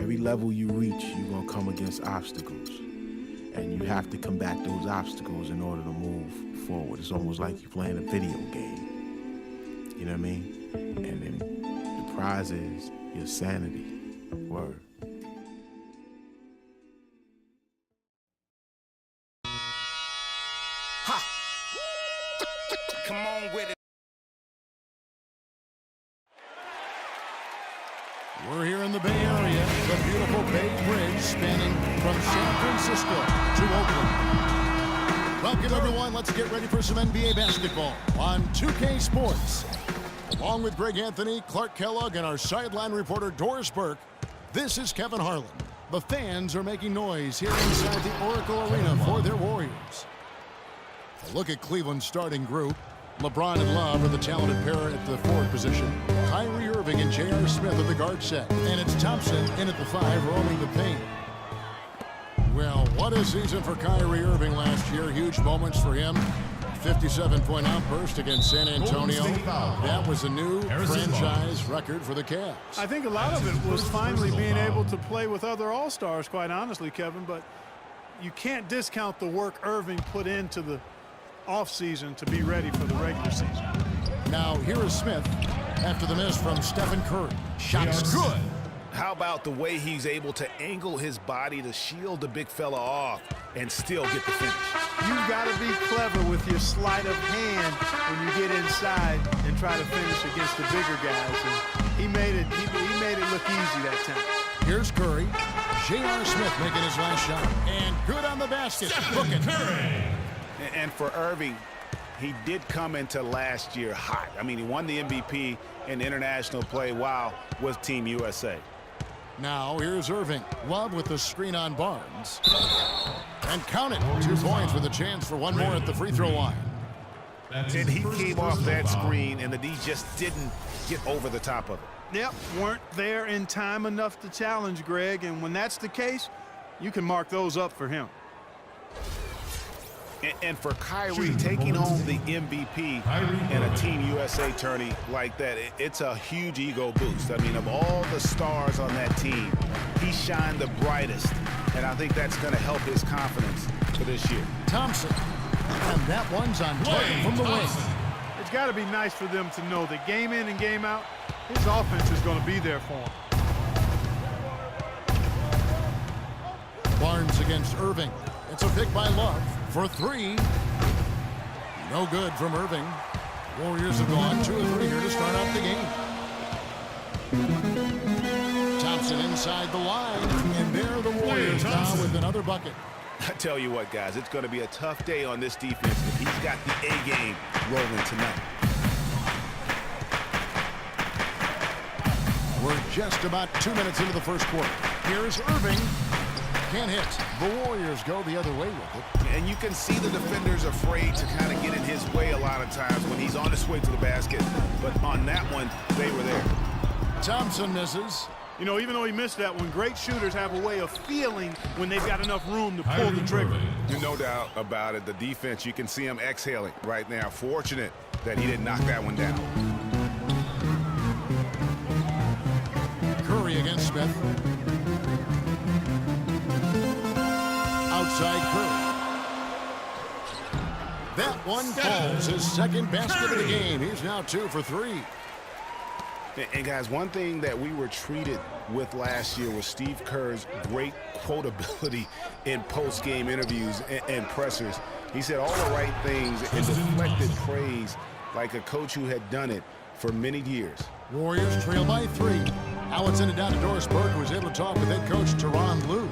every level you reach, you're going to come against obstacles. And you have to combat those obstacles in order to move forward. It's almost like you're playing a video game. You know what I mean? And then the prize is your sanity. Word. Ha! Come on with it. We're here in the Bay Area, the beautiful Bay Bridge spanning from San Francisco to Oakland. Welcome, everyone. Let's get ready for some NBA basketball on 2K Sports. Along with Greg Anthony, Clark Kellogg, and our sideline reporter Doris Burke, this is Kevin Harlan. The fans are making noise here inside the Oracle Arena for their Warriors. A look at Cleveland's starting group. LeBron and Love are the talented pair at the forward position. Kyrie Irving and J.R. Smith at the guard set. And it's Thompson in at the 5, roaming the paint. Well, what a season for Kyrie Irving last year. Huge moments for him. 57-point outburst against San Antonio. That was a new franchise record for the Cavs. I think a lot of it was finally being able to play with other All-Stars, quite honestly, Kevin. But you can't discount the work Irving put into the offseason to be ready for the regular season. Now here is Smith after the miss from Stephen Curry. Shot's good. How about the way he's able to angle his body to shield the big fella off and still get the finish? You've got to be clever with your sleight of hand when you get inside and try to finish against the bigger guys. And he made it look easy that time. Here's Curry. J.R. Smith making his last shot. And good on the basket. Stephen Curry. And for Irving, he did come into last year hot. I mean, he won the MVP in international play while with Team USA. Now here's Irving. Love with the screen on Barnes. And count it. 2 points with a chance for one more at the free throw line. And he came off that screen, and the D just didn't get over the top of it. Yep, weren't there in time enough to challenge Greg. And when that's the case, you can mark those up for him. And for Kyrie, taking home the MVP in a Team USA tourney like that, it's a huge ego boost. I mean, of all the stars on that team, he shined the brightest. And I think that's going to help his confidence for this year. Thompson. And that one's on target from the wing. It's got to be nice for them to know that game in and game out, his offense is going to be there for him. Barnes against Irving. It's a pick by Love for 3. No good from Irving. Warriors have gone 2 of 3 here to start out the game. Thompson inside the line, and there the Warriors now with another bucket. I tell you what, guys, it's going to be a tough day on this defense, but he's got the A game rolling tonight. We're just about 2 minutes into the first quarter. Here's Irving. Can't hit. The Warriors go the other way with it. And you can see the defenders afraid to kind of get in his way a lot of times when he's on his way to the basket. But on that one, they were there. Thompson misses. You know, even though he missed that one, great shooters have a way of feeling when they've got enough room to pull the trigger. No doubt about it. The defense, you can see him exhaling right now. Fortunate that he didn't knock that one down. Curry against Smith. Outside Curry. That one falls, his second basket of the game. He's now 2 for 3. And guys, one thing that we were treated with last year was Steve Kerr's great quotability in post-game interviews and pressers. He said all the right things and deflected praise like a coach who had done it for many years. Warriors trail by 3. Now it's in and down to Doris Burke, who was able to talk with head coach Tyronn Lue.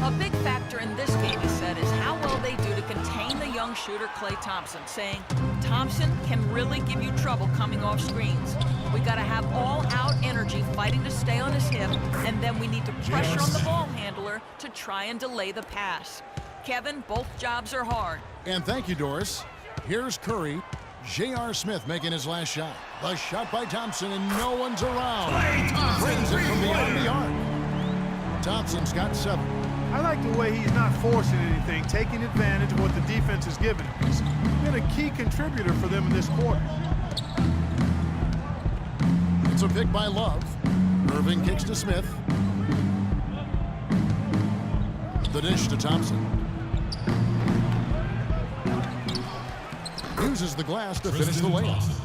A big factor in this game, he said, is how well they do to contain the young shooter Klay Thompson, saying Thompson can really give you trouble coming off screens. We got to have all-out energy fighting to stay on his hip, and then we need to pressure on the ball handler to try and delay the pass. Kevin, both jobs are hard. And thank you, Doris. Here's Curry. J.R. Smith making his last shot. The shot by Thompson, and no one's around. Brings it from beyond the arc. Thompson's got 7. I like the way he's not forcing anything, taking advantage of what the defense has given him. He's been a key contributor for them in this quarter. It's a pick by Love. Irving kicks to Smith. dish to Thompson. Uses the glass to finish the layup.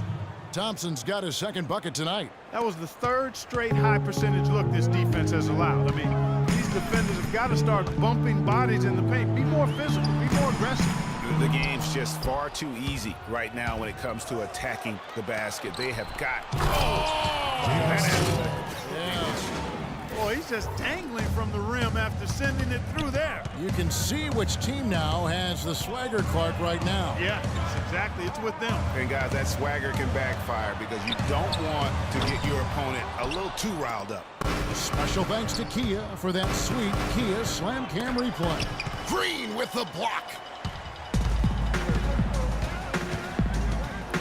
Thompson's got his second bucket tonight. That was the third straight high percentage look this defense has allowed. I mean, these defenders have got to start bumping bodies in the paint. Be more physical, be more aggressive. The game's just far too easy right now when it comes to attacking the basket. They have got... Boy, he's just dangling from the rim after sending it through there. You can see which team now has the swagger cart right now. Yeah, it's with them. And guys, that swagger can backfire because you don't want to get your opponent a little too riled up. Special thanks to Kia for that sweet Kia Slam Cam replay. Green with the block.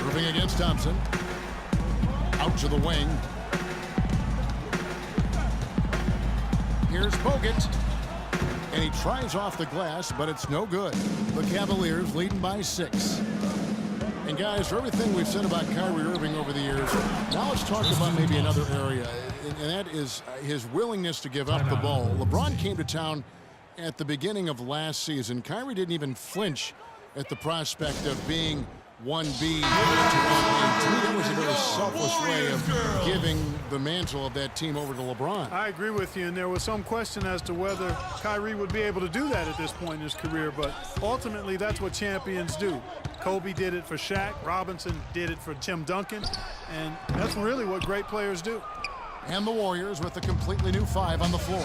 Irving against Thompson. Out to the wing. Here's Bogut. And he tries off the glass, but it's no good. The Cavaliers leading by 6. And guys, for everything we've said about Kyrie Irving over the years, now let's talk about maybe another area, and that is his willingness to give up the ball. LeBron came to town at the beginning of last season. Kyrie didn't even flinch at the prospect of being 1B. To me, that was a very selfless way of giving the mantle of that team over to LeBron. I agree with you, and there was some question as to whether Kyrie would be able to do that at this point in his career, but ultimately that's what champions do. Kobe did it for Shaq, Robinson did it for Tim Duncan, and that's really what great players do. And the Warriors with a completely new 5 on the floor.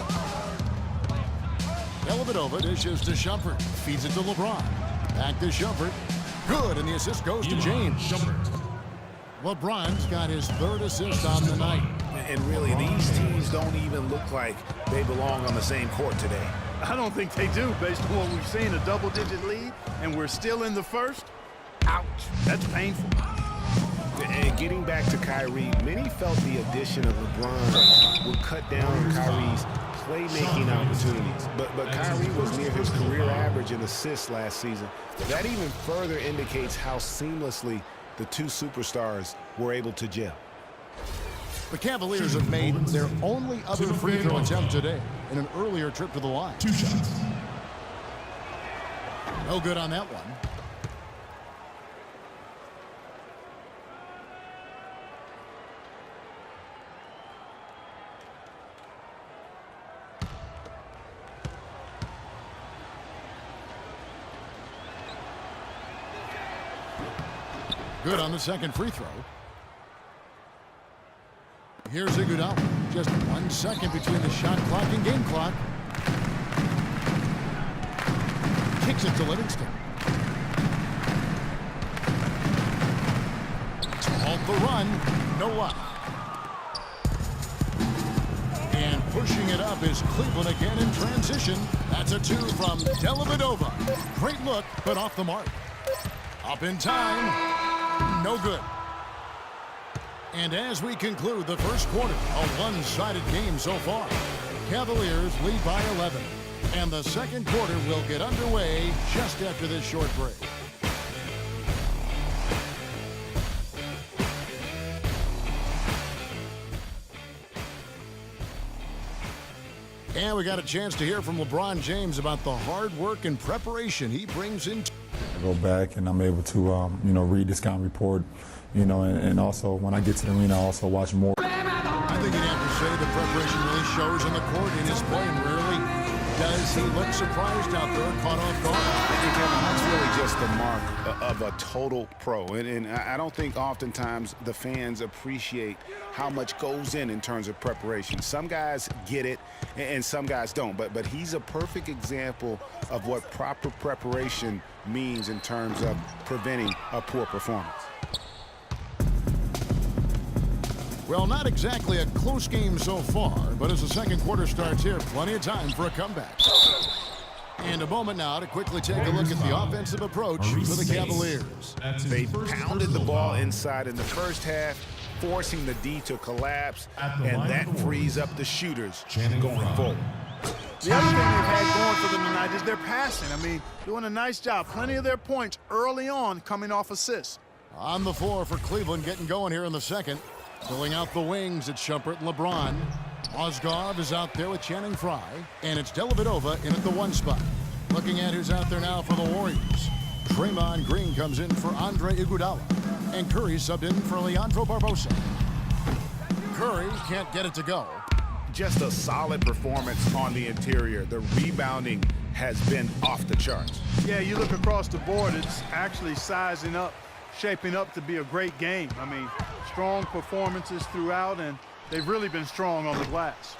Dellavedova dishes to Shumpert, feeds it to LeBron. Back to Shumpert. Good, and the assist goes to James. LeBron's got his 3rd assist on the night. And really, these teams don't even look like they belong on the same court today. I don't think they do, based on what we've seen, a double-digit lead, and we're still in the first. Ouch, that's painful. And getting back to Kyrie, many felt the addition of LeBron would cut down on Kyrie's playmaking opportunities. But Kyrie was near his career average in assists last season. That even further indicates how seamlessly the two superstars were able to gel. The Cavaliers have made their only other free throw attempt today in an earlier trip to the line. 2 shots. No good on that one. Good on the second free throw. Here's Iguodala. Just 1 second between the shot clock and game clock. Kicks it to Livingston. Off the run. No luck. And pushing it up is Cleveland again in transition. That's a 2 from Dellavedova. Great look, but off the mark. Up in time. No good. And as we conclude the first quarter, a one-sided game so far. Cavaliers lead by 11. And the second quarter will get underway just after this short break. And we got a chance to hear from LeBron James about the hard work and preparation he brings in. I go back and I'm able to, read the scouting report, and also when I get to the arena, I also watch more. I think you'd have to say the preparation really shows on the court in his play, and rarely does he look surprised out there, caught off guard. And Kevin, that's really just the mark of a total pro. And I don't think oftentimes the fans appreciate how much goes in terms of preparation. Some guys get it, and some guys don't. But he's a perfect example of what proper preparation means in terms of preventing a poor performance. Well, not exactly a close game so far, but as the second quarter starts here, plenty of time for a comeback. And a moment now to quickly take a look at the offensive approach for the Cavaliers. They pounded the ball inside in the first half, forcing the D to collapse, and that frees up the shooters going forward. The other thing they've had going for them tonight is their passing. I mean, doing a nice job. Plenty of their points early on coming off assists. On the floor for Cleveland, getting going here in the second. Filling out the wings at Shumpert and LeBron. Mozgov is out there with Channing Frye, and it's Dellavedova in at the 1 spot. Looking at who's out there now for the Warriors. Draymond Green comes in for Andre Iguodala, and Curry subbed in for Leandro Barbosa. Curry can't get it to go. Just a solid performance on the interior. The rebounding has been off the charts. Yeah, you look across the board, it's actually sizing up, shaping up to be a great game. I mean, strong performances throughout, and they've really been strong on the glass.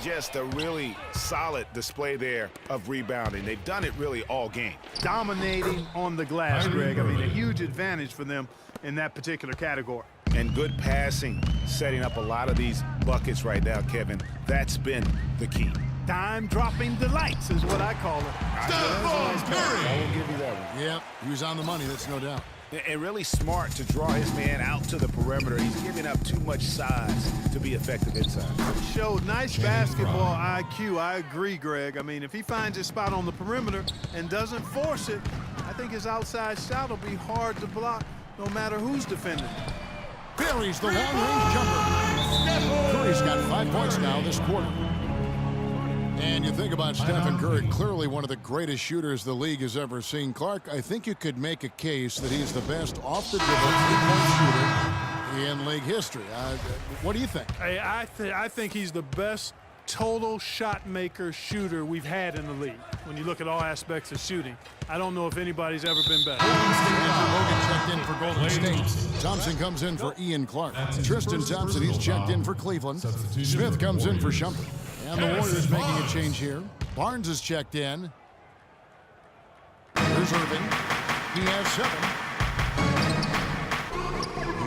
Just a really solid display there of rebounding. They've done it really all game. Dominating on the glass, Greg. I mean, a huge advantage for them in that particular category. And good passing, setting up a lot of these buckets right now, Kevin. That's been the key. Time-dropping delights is what I call it. I will give you that one. Yep, he was on the money, that's no doubt. And really smart to draw his man out to the perimeter. He's giving up too much size to be effective inside. Showed nice basketball IQ. I agree, Greg. I mean, if he finds his spot on the perimeter and doesn't force it, I think his outside shot will be hard to block no matter who's defending. Buries the long-range jumper. Curry's got 5 points now this quarter. And you think about Stephen Curry, clearly one of the greatest shooters the league has ever seen. Clark, I think you could make a case that he's the best off-the-dribble three-point shooter in league history. What do you think? I think he's the best total shot maker shooter we've had in the league. When you look at all aspects of shooting, I don't know if anybody's ever been better. Andrew Bogut checked in for Golden State. Thompson comes in for Ian Clark. Tristan Thompson, he's checked in for Cleveland. Smith comes in for Shumpert. And the Warriors making a change here. Barnes is checked in. Here's Irving. He has 7.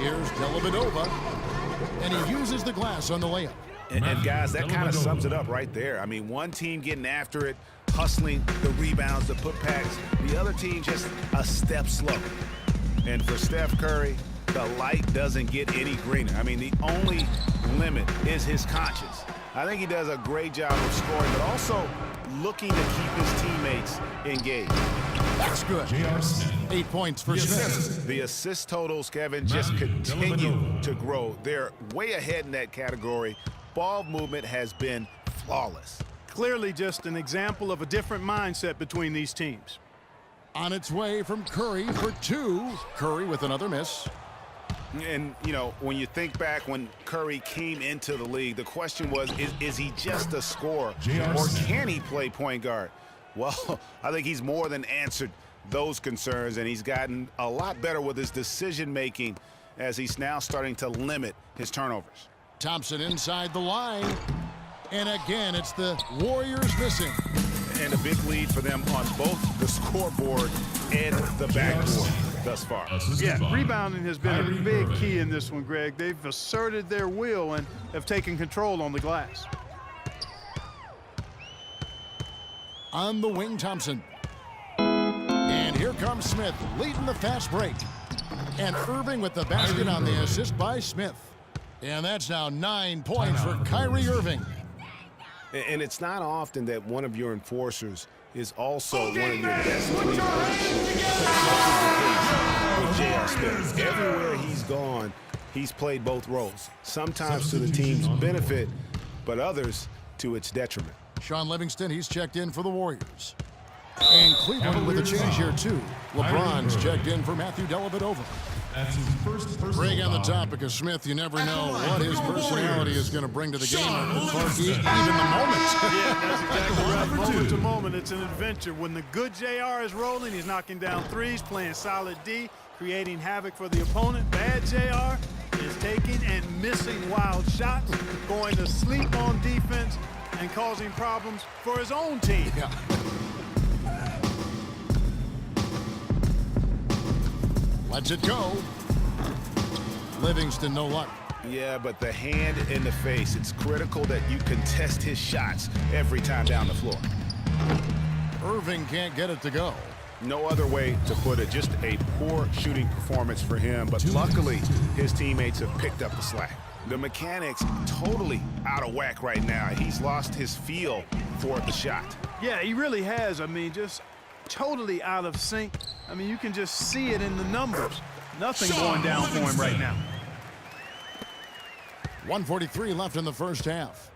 Here's Dellavedova. And he uses the glass on the layup. And guys, that kind of sums it up right there. I mean, one team getting after it, hustling the rebounds, the putbacks. The other team just a step slow. And for Steph Curry, the light doesn't get any greener. I mean, the only limit is his conscience. I think he does a great job of scoring, but also looking to keep his teammates engaged. That's good. 8 points for Smith. The assist totals, Kevin, just continue to grow. They're way ahead in that category. Ball movement has been flawless. Clearly just an example of a different mindset between these teams. On its way from Curry for 2. Curry with another miss. And, you know, when you think back when Curry came into the league, the question was, is he just a scorer or can he play point guard? Well, I think he's more than answered those concerns, and he's gotten a lot better with his decision-making as he's now starting to limit his turnovers. Thompson inside the line. And again, it's the Warriors missing. And a big lead for them on both the scoreboard and the backboard thus far. Yeah, rebounding has been a big key in this one, Greg. They've asserted their will and have taken control on the glass. On the wing, Thompson. And here comes Smith leading the fast break. And Irving with the basket on the assist by Smith. And that's now 9 points for Kyrie Irving. And it's not often that one of your enforcers is also one of your best teammates. J.R. Smith. Everywhere he's gone, he's played both roles. Sometimes to the team's benefit, but others to its detriment. Sean Livingston, he's checked in for the Warriors. And Cleveland with a change here, too. LeBron's checked in for Matthew Dellavedova. Greg, on the topic of Smith, you never know what his personality is going to bring to the game. Even the moment. Yeah, that's exactly right. Moment to moment, it's an adventure. When the good JR is rolling, he's knocking down threes, playing solid D, creating havoc for the opponent. Bad JR is taking and missing wild shots, going to sleep on defense, and causing problems for his own team. Yeah. Lets it go. Livingston, no luck. Yeah, but the hand in the face, it's critical that you contest his shots every time down the floor. Irving can't get it to go. No other way to put it, just a poor shooting performance for him, but luckily his teammates have picked up the slack. The mechanics totally out of whack right now. He's lost his feel for the shot. Yeah, he really has. I mean, just totally out of sync. I mean, you can just see it in the numbers. Nothing going down for him right now. 1:43 left in the first half.